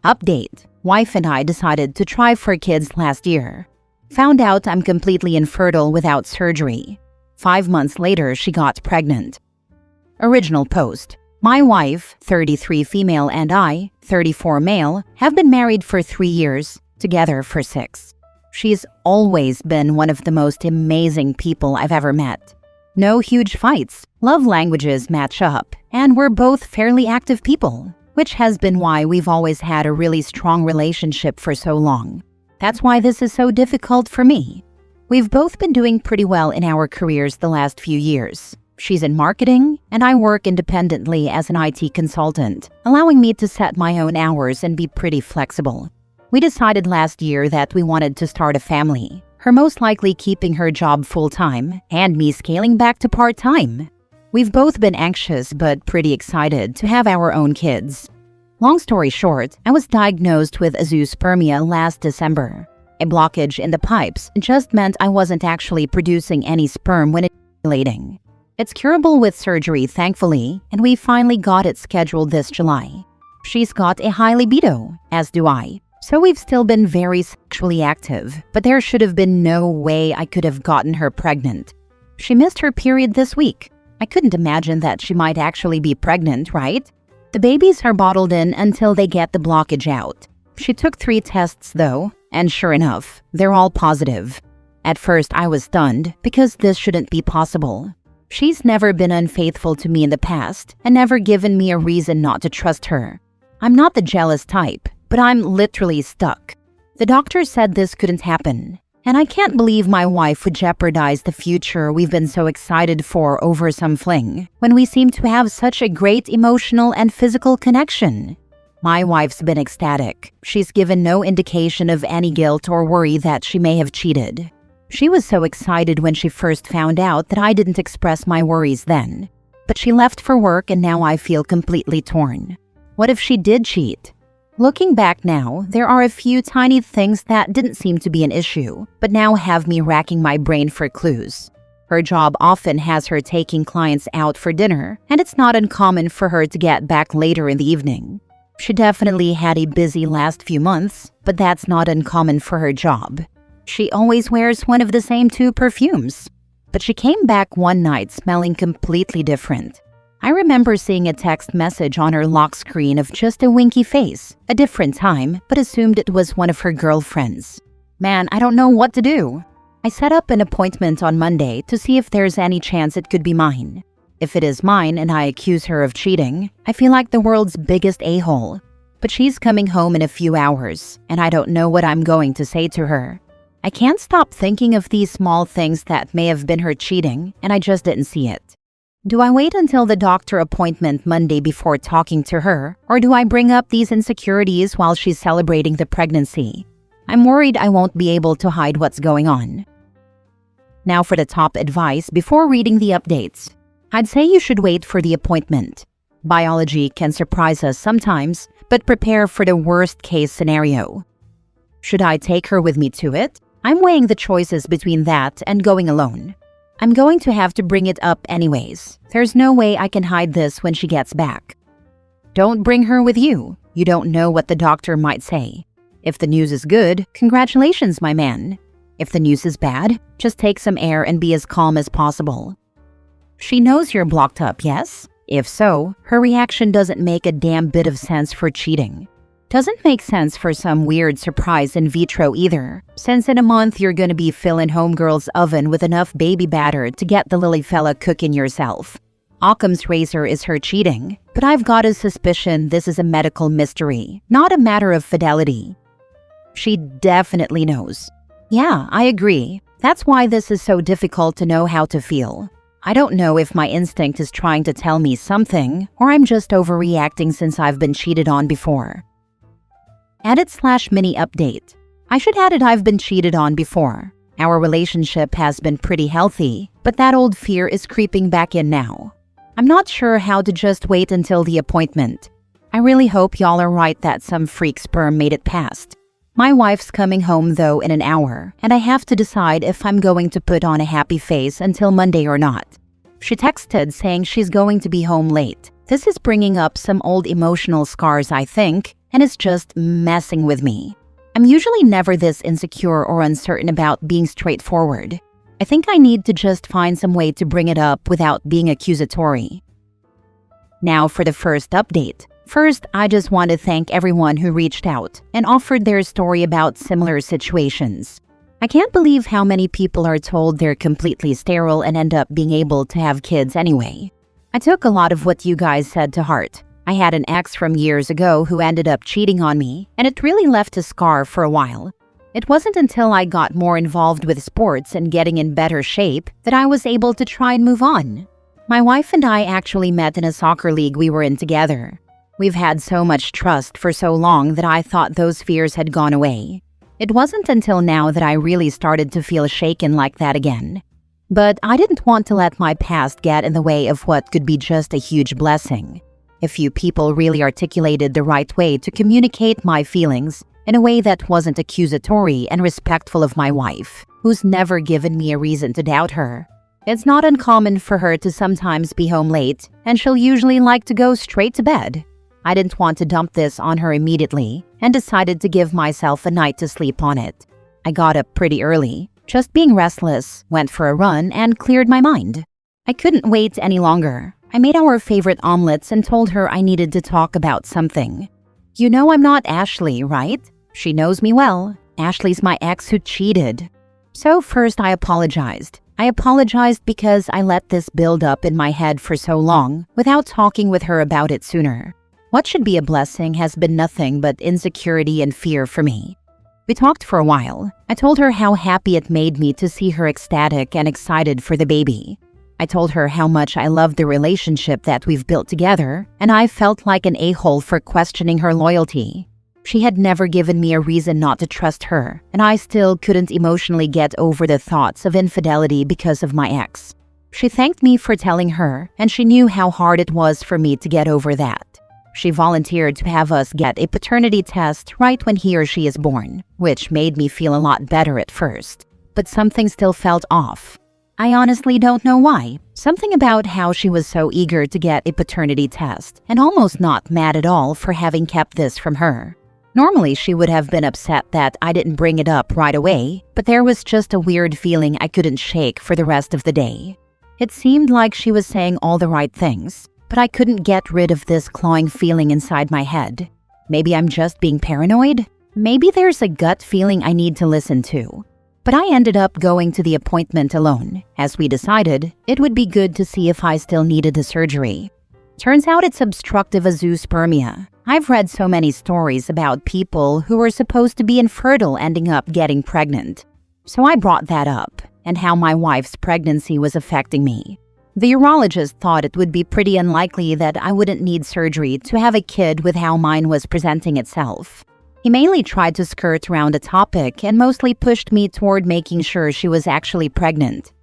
Update: wife and I decided to try for kids last year. Found out I'm completely infertile without surgery. 5 months later, she got pregnant. Original post: my wife, 33 female, and I, 34 male, have been married for 3 years, together for 6. She's always been one of the most amazing people I've ever met. No huge fights, love languages match up, and we're both fairly active people, which has been why we've always had a really strong relationship for so long. That's why this is so difficult for me. We've both been doing pretty well in our careers the last few years. She's in marketing, and I work independently as an IT consultant, allowing me to set my own hours and be pretty flexible. We decided last year that we wanted to start a family, her most likely keeping her job full-time and me scaling back to part-time. We've both been anxious but pretty excited to have our own kids. Long story short, I was diagnosed with azoospermia last December. A blockage in the pipes just meant I wasn't actually producing any sperm when ejaculating. It's curable with surgery, thankfully, and we finally got it scheduled this July. She's got a high libido, as do I, so we've still been very sexually active, but there should have been no way I could have gotten her pregnant. She missed her period this week. I couldn't imagine that she might actually be pregnant, right? The babies are bottled in until they get the blockage out. She took 3 tests though, and sure enough, they're all positive. At first I was stunned because this shouldn't be possible. She's never been unfaithful to me in the past and never given me a reason not to trust her. I'm not the jealous type, but I'm literally stuck. The doctor said this couldn't happen, and I can't believe my wife would jeopardize the future we've been so excited for over some fling, when we seem to have such a great emotional and physical connection. My wife's been ecstatic. She's given no indication of any guilt or worry that she may have cheated. She was so excited when she first found out that I didn't express my worries then. But she left for work and now I feel completely torn. What if she did cheat? Looking back now, there are a few tiny things that didn't seem to be an issue, but now have me racking my brain for clues. Her job often has her taking clients out for dinner, and it's not uncommon for her to get back later in the evening. She definitely had a busy last few months, but that's not uncommon for her job. She always wears one of the same 2 perfumes. But she came back one night smelling completely different. I remember seeing a text message on her lock screen of just a winky face, a different time, but assumed it was one of her girlfriends. Man, I don't know what to do. I set up an appointment on Monday to see if there's any chance it could be mine. If it is mine and I accuse her of cheating, I feel like the world's biggest a-hole. But she's coming home in a few hours, and I don't know what I'm going to say to her. I can't stop thinking of these small things that may have been her cheating, and I just didn't see it. Do I wait until the doctor appointment Monday before talking to her, or do I bring up these insecurities while she's celebrating the pregnancy? I'm worried I won't be able to hide what's going on. Now for the top advice before reading the updates. I'd say you should wait for the appointment. Biology can surprise us sometimes, but prepare for the worst-case scenario. Should I take her with me to it? I'm weighing the choices between that and going alone. I'm going to have to bring it up anyways. There's no way I can hide this when she gets back. Don't bring her with you. You don't know what the doctor might say. If the news is good, congratulations, my man. If the news is bad, just take some air and be as calm as possible. She knows you're blocked up, yes? If so, her reaction doesn't make a damn bit of sense for cheating. Doesn't make sense for some weird surprise in vitro either, since in a month you're gonna be filling homegirl's oven with enough baby batter to get the lily fella cooking yourself. Occam's razor is her cheating, but I've got a suspicion this is a medical mystery, not a matter of fidelity. She definitely knows. Yeah, I agree. That's why this is so difficult to know how to feel. I don't know if my instinct is trying to tell me something, or I'm just overreacting since I've been cheated on before. Edit/mini update. I should add it I've been cheated on before. Our relationship has been pretty healthy, but that old fear is creeping back in now. I'm not sure how to just wait until the appointment. I really hope y'all are right that some freak sperm made it past. My wife's coming home though in an hour, and I have to decide if I'm going to put on a happy face until Monday or not. She texted saying she's going to be home late. This is bringing up some old emotional scars, I think, and it's just messing with me. I'm usually never this insecure or uncertain about being straightforward. I think I need to just find some way to bring it up without being accusatory. Now for the first update. First, I just want to thank everyone who reached out and offered their story about similar situations. I can't believe how many people are told they're completely sterile and end up being able to have kids anyway. I took a lot of what you guys said to heart. I had an ex from years ago who ended up cheating on me, and it really left a scar for a while. It wasn't until I got more involved with sports and getting in better shape that I was able to try and move on. My wife and I actually met in a soccer league we were in together. We've had so much trust for so long that I thought those fears had gone away. It wasn't until now that I really started to feel shaken like that again. But I didn't want to let my past get in the way of what could be just a huge blessing. A few people really articulated the right way to communicate my feelings in a way that wasn't accusatory and respectful of my wife, who's never given me a reason to doubt her. It's not uncommon for her to sometimes be home late, and she'll usually like to go straight to bed. I didn't want to dump this on her immediately and decided to give myself a night to sleep on it. I got up pretty early, just being restless, went for a run, and cleared my mind. I couldn't wait any longer. I made our favorite omelets and told her I needed to talk about something. You know I'm not Ashley, right? She knows me well. Ashley's my ex who cheated. So first I apologized. I apologized because I let this build up in my head for so long without talking with her about it sooner. What should be a blessing has been nothing but insecurity and fear for me. We talked for a while. I told her how happy it made me to see her ecstatic and excited for the baby. I told her how much I loved the relationship that we've built together, and I felt like an a-hole for questioning her loyalty. She had never given me a reason not to trust her, and I still couldn't emotionally get over the thoughts of infidelity because of my ex. She thanked me for telling her, and she knew how hard it was for me to get over that. She volunteered to have us get a paternity test right when he or she is born, which made me feel a lot better at first. But something still felt off. I honestly don't know why. Something about how she was so eager to get a paternity test and almost not mad at all for having kept this from her. Normally, she would have been upset that I didn't bring it up right away, but there was just a weird feeling I couldn't shake for the rest of the day. It seemed like she was saying all the right things, but I couldn't get rid of this clawing feeling inside my head. Maybe I'm just being paranoid? Maybe there's a gut feeling I need to listen to. But I ended up going to the appointment alone, as we decided it would be good to see if I still needed the surgery. Turns out it's obstructive azoospermia. I've read so many stories about people who were supposed to be infertile ending up getting pregnant. So I brought that up, and how my wife's pregnancy was affecting me. The urologist thought it would be pretty unlikely that I wouldn't need surgery to have a kid with how mine was presenting itself. He mainly tried to skirt around the topic and mostly pushed me toward making sure she was actually pregnant.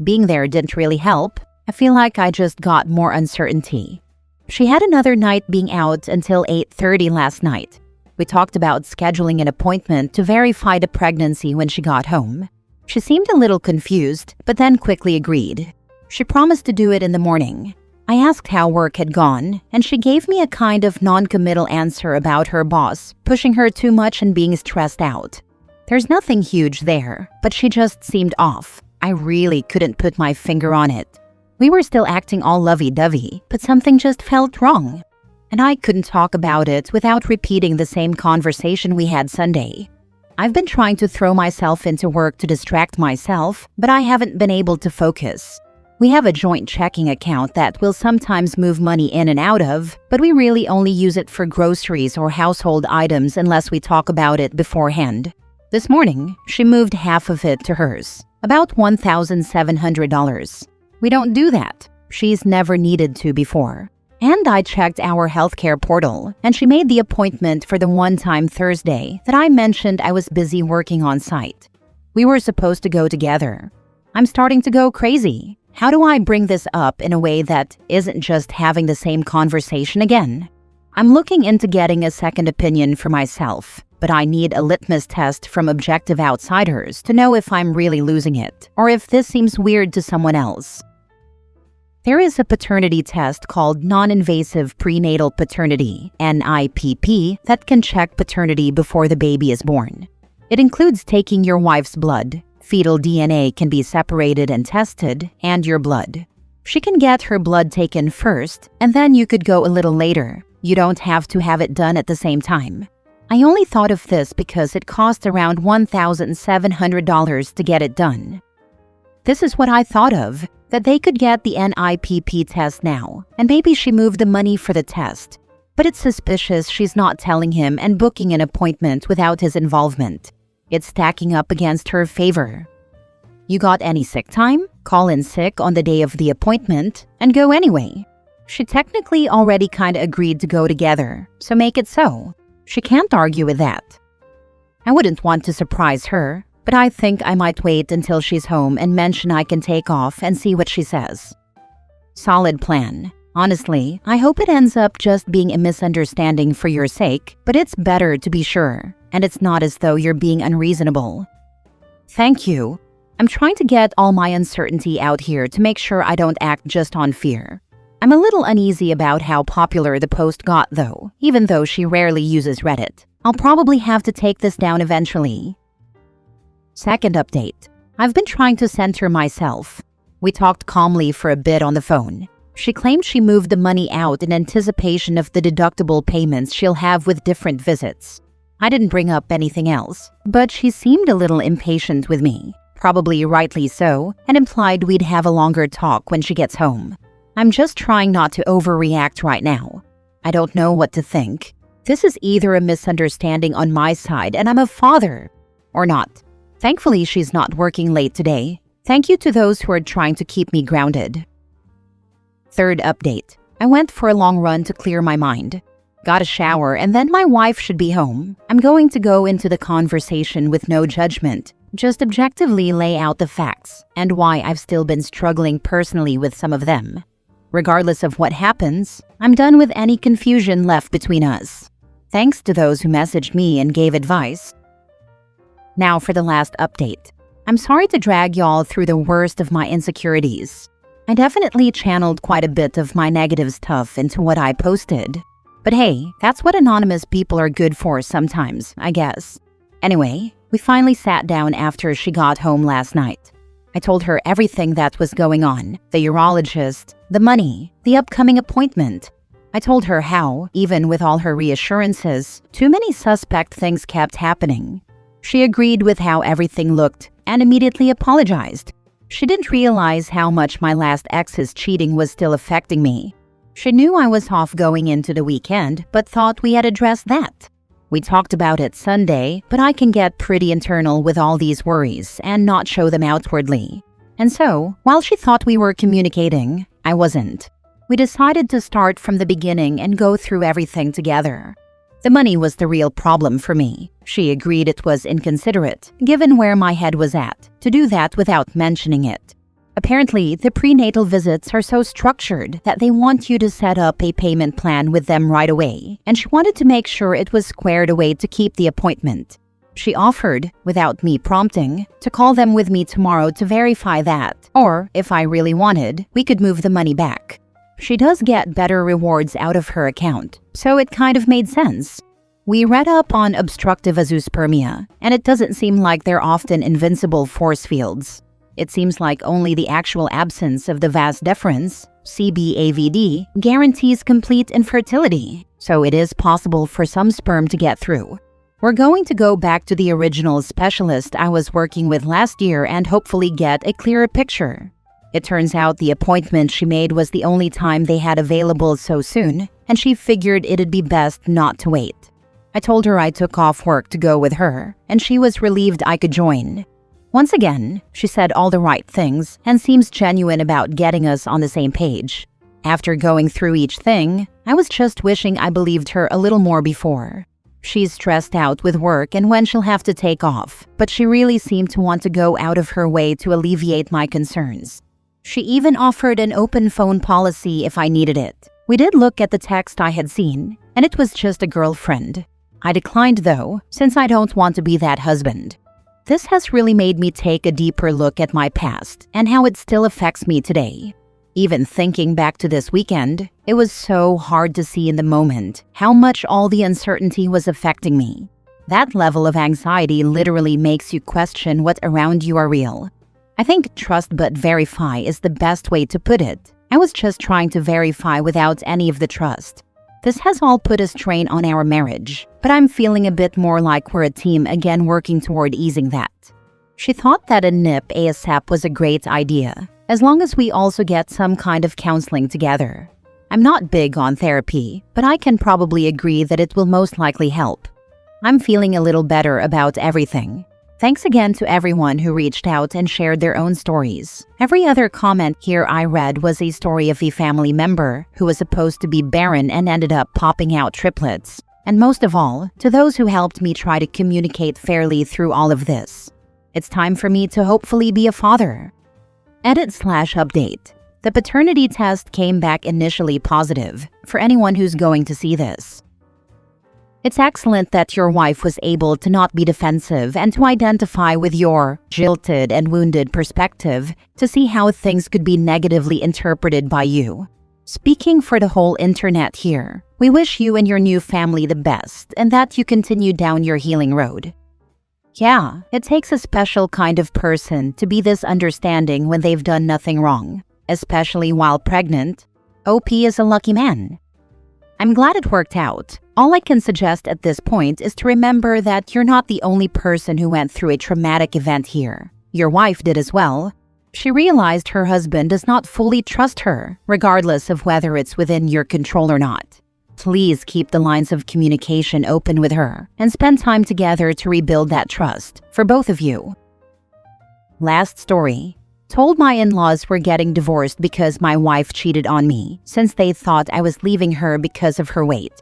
Being there didn't really help. I feel like I just got more uncertainty. She had another night being out until 8:30 last night. We talked about scheduling an appointment to verify the pregnancy when she got home. She seemed a little confused, but then quickly agreed. She promised to do it in the morning. I asked how work had gone, and she gave me a kind of non-committal answer about her boss pushing her too much and being stressed out. There's nothing huge there, but she just seemed off. I really couldn't put my finger on it. We were still acting all lovey-dovey, but something just felt wrong. And I couldn't talk about it without repeating the same conversation we had Sunday. I've been trying to throw myself into work to distract myself, but I haven't been able to focus. We have a joint checking account that we'll sometimes move money in and out of, but we really only use it for groceries or household items unless we talk about it beforehand. This morning, she moved half of it to hers, about $1,700. We don't do that. She's never needed to before. And I checked our healthcare portal, and she made the appointment for the one-time Thursday that I mentioned I was busy working on site. We were supposed to go together. I'm starting to go crazy. How do I bring this up in a way that isn't just having the same conversation again? I'm looking into getting a second opinion for myself, but I need a litmus test from objective outsiders to know if I'm really losing it, or if this seems weird to someone else. There is a paternity test called non-invasive prenatal paternity, NIPP, that can check paternity before the baby is born. It includes taking your wife's blood. Fetal DNA can be separated and tested, and your blood. She can get her blood taken first, and then you could go a little later. You don't have to have it done at the same time. I only thought of this because it cost around $1,700 to get it done. This is what I thought of, that they could get the NIPP test now, and maybe she moved the money for the test. But it's suspicious she's not telling him and booking an appointment without his involvement. It's stacking up against her favor. You got any sick time? Call in sick on the day of the appointment and go anyway. She technically already kinda agreed to go together, so make it so. She can't argue with that. I wouldn't want to surprise her, but I think I might wait until she's home and mention I can take off and see what she says. Solid plan. Honestly, I hope it ends up just being a misunderstanding for your sake, but it's better to be sure, and it's not as though you're being unreasonable. Thank you. I'm trying to get all my uncertainty out here to make sure I don't act just on fear. I'm a little uneasy about how popular the post got though, even though she rarely uses Reddit. I'll probably have to take this down eventually. Second update. I've been trying to center myself. We talked calmly for a bit on the phone. She claimed she moved the money out in anticipation of the deductible payments she'll have with different visits. I didn't bring up anything else, but she seemed a little impatient with me, probably rightly so, and implied we'd have a longer talk when she gets home. I'm just trying not to overreact right now. I don't know what to think. This is either a misunderstanding on my side and I'm a father, or not. Thankfully, she's not working late today. Thank you to those who are trying to keep me grounded. Third update. I went for a long run to clear my mind. Got a shower and then my wife should be home. I'm going to go into the conversation with no judgment. Just objectively lay out the facts and why I've still been struggling personally with some of them. Regardless of what happens, I'm done with any confusion left between us. Thanks to those who messaged me and gave advice. Now for the last update. I'm sorry to drag y'all through the worst of my insecurities. I definitely channeled quite a bit of my negative stuff into what I posted. But hey, that's what anonymous people are good for sometimes, I guess. Anyway, we finally sat down after she got home last night. I told her everything that was going on, the urologist, the money, the upcoming appointment. I told her how, even with all her reassurances, too many suspect things kept happening. She agreed with how everything looked and immediately apologized. She didn't realize how much my last ex's cheating was still affecting me. She knew I was off going into the weekend, but thought we had addressed that. We talked about it Sunday, but I can get pretty internal with all these worries and not show them outwardly. And so, while she thought we were communicating, I wasn't. We decided to start from the beginning and go through everything together. The money was the real problem for me. She agreed it was inconsiderate, given where my head was at, to do that without mentioning it. Apparently, the prenatal visits are so structured that they want you to set up a payment plan with them right away, and she wanted to make sure it was squared away to keep the appointment. She offered, without me prompting, to call them with me tomorrow to verify that, or, if I really wanted, we could move the money back. She does get better rewards out of her account, so it kind of made sense. We read up on obstructive azoospermia, and it doesn't seem like they're often invincible force fields. It seems like only the actual absence of the vas deferens, CBAVD, guarantees complete infertility, so it is possible for some sperm to get through. We're going to go back to the original specialist I was working with last year and hopefully get a clearer picture. It turns out the appointment she made was the only time they had available so soon, and she figured it'd be best not to wait. I told her I took off work to go with her, and she was relieved I could join. Once again, she said all the right things and seems genuine about getting us on the same page. After going through each thing, I was just wishing I believed her a little more before. She's stressed out with work and when she'll have to take off, but she really seemed to want to go out of her way to alleviate my concerns. She even offered an open phone policy if I needed it. We did look at the text I had seen, and it was just a girlfriend. I declined though, since I don't want to be that husband. This has really made me take a deeper look at my past and how it still affects me today. Even thinking back to this weekend, it was so hard to see in the moment how much all the uncertainty was affecting me. That level of anxiety literally makes you question what around you are real. I think trust but verify is the best way to put it. I was just trying to verify without any of the trust. This has all put a strain on our marriage, but I'm feeling a bit more like we're a team again working toward easing that. She thought that a nip ASAP was a great idea, as long as we also get some kind of counseling together. I'm not big on therapy, but I can probably agree that it will most likely help. I'm feeling a little better about everything. Thanks again to everyone who reached out and shared their own stories. Every other comment here I read was a story of a family member who was supposed to be barren and ended up popping out triplets. And most of all, to those who helped me try to communicate fairly through all of this. It's time for me to hopefully be a father. Edit/update. The paternity test came back initially positive for anyone who's going to see this. It's excellent that your wife was able to not be defensive and to identify with your jilted and wounded perspective to see how things could be negatively interpreted by you. Speaking for the whole internet here, we wish you and your new family the best and that you continue down your healing road. Yeah, it takes a special kind of person to be this understanding when they've done nothing wrong, especially while pregnant. OP is a lucky man. I'm glad it worked out. All I can suggest at this point is to remember that you're not the only person who went through a traumatic event here. Your wife did as well. She realized her husband does not fully trust her, regardless of whether it's within your control or not. Please keep the lines of communication open with her and spend time together to rebuild that trust for both of you. Last story. Told my in-laws we're getting divorced because my wife cheated on me since they thought I was leaving her because of her weight.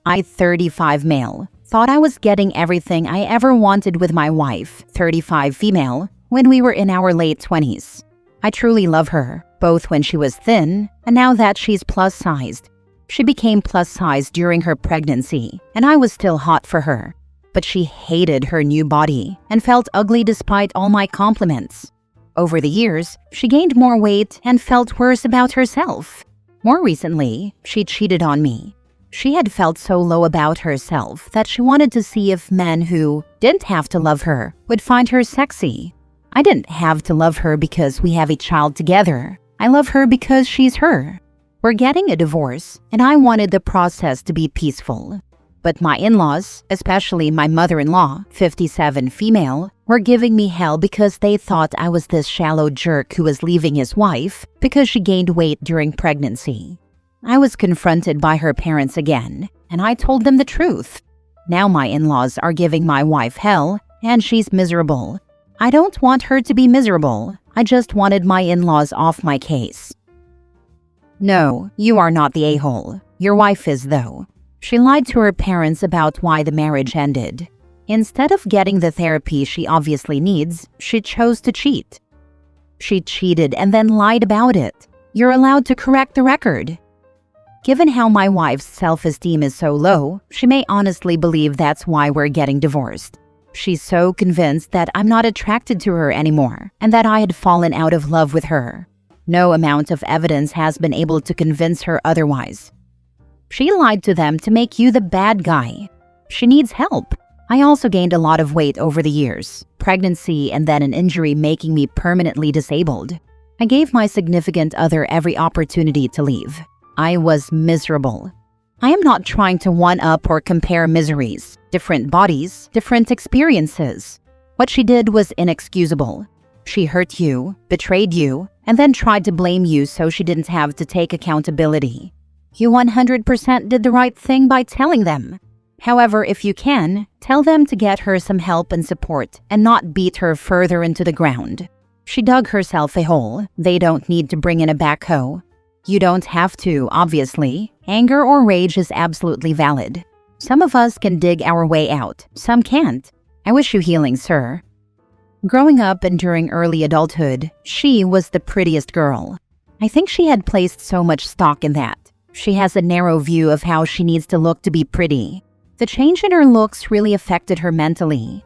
I, 35 male, thought I was getting everything I ever wanted with my wife, 35 female, when we were in our late 20s. I truly love her, both when she was thin and now that she's plus-sized. She became plus-sized during her pregnancy, and I was still hot for her. But she hated her new body and felt ugly despite all my compliments. Over the years, she gained more weight and felt worse about herself. More recently, she cheated on me. She had felt so low about herself that she wanted to see if men who didn't have to love her would find her sexy. I didn't have to love her because we have a child together. I love her because she's her. We're getting a divorce, and I wanted the process to be peaceful. But my in-laws, especially my mother-in-law, 57 female, were giving me hell because they thought I was this shallow jerk who was leaving his wife because she gained weight during pregnancy. I was confronted by her parents again, and I told them the truth. Now my in-laws are giving my wife hell, and she's miserable. I don't want her to be miserable. I just wanted my in-laws off my case. No, you are not the a-hole. Your wife is, though. She lied to her parents about why the marriage ended. Instead of getting the therapy she obviously needs, she chose to cheat. She cheated and then lied about it. You're allowed to correct the record. Given how my wife's self-esteem is so low, she may honestly believe that's why we're getting divorced. She's so convinced that I'm not attracted to her anymore and that I had fallen out of love with her. No amount of evidence has been able to convince her otherwise. She lied to them to make you the bad guy. She needs help. I also gained a lot of weight over the years, pregnancy and then an injury making me permanently disabled. I gave my significant other every opportunity to leave. I was miserable. I am not trying to one-up or compare miseries, different bodies, different experiences. What she did was inexcusable. She hurt you, betrayed you, and then tried to blame you so she didn't have to take accountability. You 100% did the right thing by telling them. However, if you can, tell them to get her some help and support and not beat her further into the ground. She dug herself a hole. They don't need to bring in a backhoe. You don't have to, obviously. Anger or rage is absolutely valid. Some of us can dig our way out, some can't. I wish you healing, sir. Growing up and during early adulthood, she was the prettiest girl. I think she had placed so much stock in that. She has a narrow view of how she needs to look to be pretty. The change in her looks really affected her mentally.